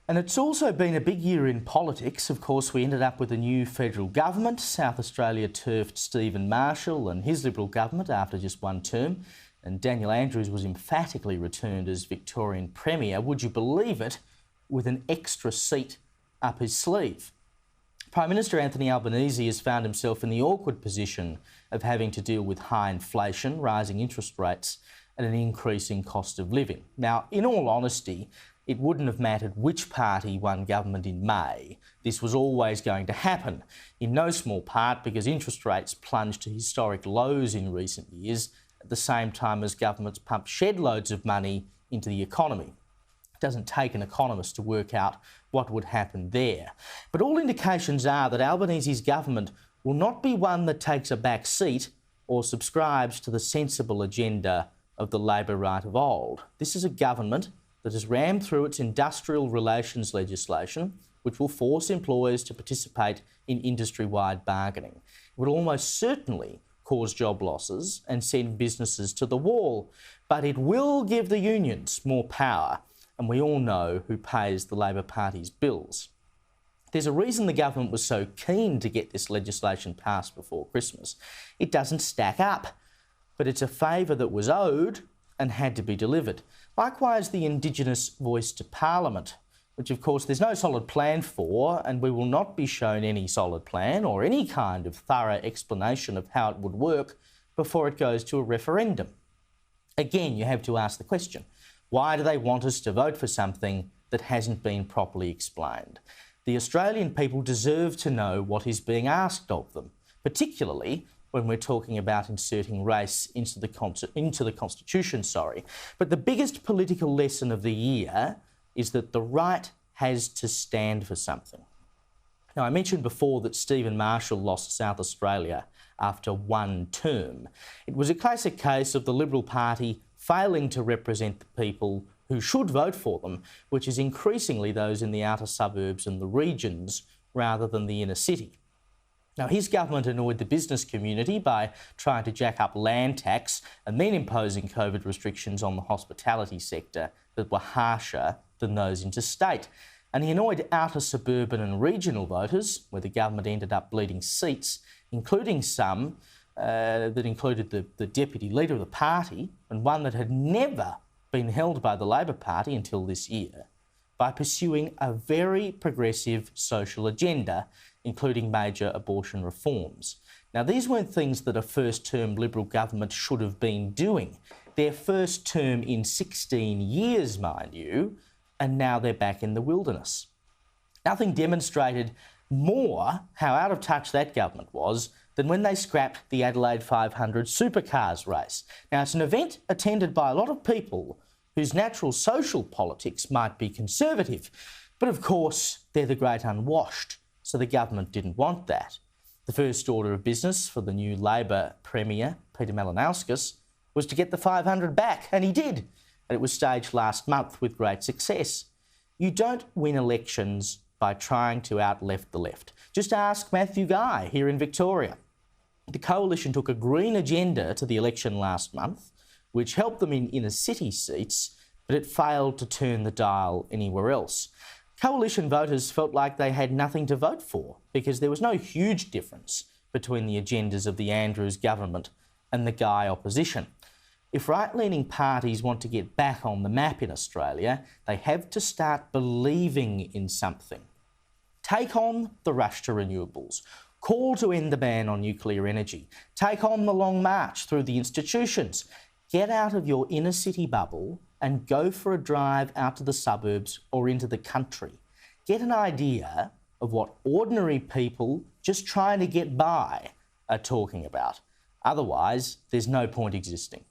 And it's also been a big year in politics. Of course, we ended up with a new federal government. South Australia turfed Stephen Marshall and his Liberal government after just one term. And Daniel Andrews was emphatically returned as Victorian Premier, would you believe it, with an extra seat up his sleeve. Prime Minister Anthony Albanese has found himself in the awkward position of having to deal with high inflation, rising interest rates and an increasing cost of living. Now, in all honesty, it wouldn't have mattered which party won government in May. This was always going to happen, in no small part because interest rates plunged to historic lows in recent years, at the same time as governments pumped shed loads of money into the economy. It doesn't take an economist to work out what would happen there. But all indications are that Albanese's government will not be one that takes a back seat or subscribes to the sensible agenda of the Labor right of old. This is a government that has rammed through its industrial relations legislation, which will force employers to participate in industry-wide bargaining. It will almost certainly cause job losses and send businesses to the wall, but it will give the unions more power, and we all know who pays the Labor Party's bills. There's a reason the government was so keen to get this legislation passed before Christmas. It doesn't stack up, but it's a favour that was owed and had to be delivered. Likewise, the Indigenous voice to Parliament, which of course there's no solid plan for, and we will not be shown any solid plan or any kind of thorough explanation of how it would work before it goes to a referendum. Again, you have to ask the question, why do they want us to vote for something that hasn't been properly explained? The Australian people deserve to know what is being asked of them, particularly when we're talking about inserting race into the Constitution. But the biggest political lesson of the year is that the right has to stand for something. Now, I mentioned before that Stephen Marshall lost South Australia after one term. It was a classic case of the Liberal Party failing to represent the people who should vote for them, which is increasingly those in the outer suburbs and the regions rather than the inner city. Now, his government annoyed the business community by trying to jack up land tax and then imposing COVID restrictions on the hospitality sector that were harsher than those interstate. And he annoyed outer suburban and regional voters, where the government ended up bleeding seats, including some that included the deputy leader of the party and one that had never been held by the Labor Party until this year, by pursuing a very progressive social agenda, including major abortion reforms. Now, these weren't things that a first-term Liberal government should have been doing. Their first term in 16 years, mind you, and now they're back in the wilderness. Nothing demonstrated more how out of touch that government was than when they scrapped the Adelaide 500 supercars race. Now, it's an event attended by a lot of people whose natural social politics might be conservative, but of course they're the great unwashed, so the government didn't want that. The first order of business for the new Labor Premier, Peter Malinauskas, was to get the 500 back, and he did. And it was staged last month with great success. You don't win elections by trying to out-left the left. Just ask Matthew Guy here in Victoria. The Coalition took a green agenda to the election last month, which helped them in inner city seats, but it failed to turn the dial anywhere else. Coalition voters felt like they had nothing to vote for because there was no huge difference between the agendas of the Andrews government and the Guy opposition. If right-leaning parties want to get back on the map in Australia, they have to start believing in something. Take on the rush to renewables. Call to end the ban on nuclear energy. Take on the long march through the institutions. Get out of your inner city bubble and go for a drive out to the suburbs or into the country. Get an idea of what ordinary people just trying to get by are talking about. Otherwise, there's no point existing.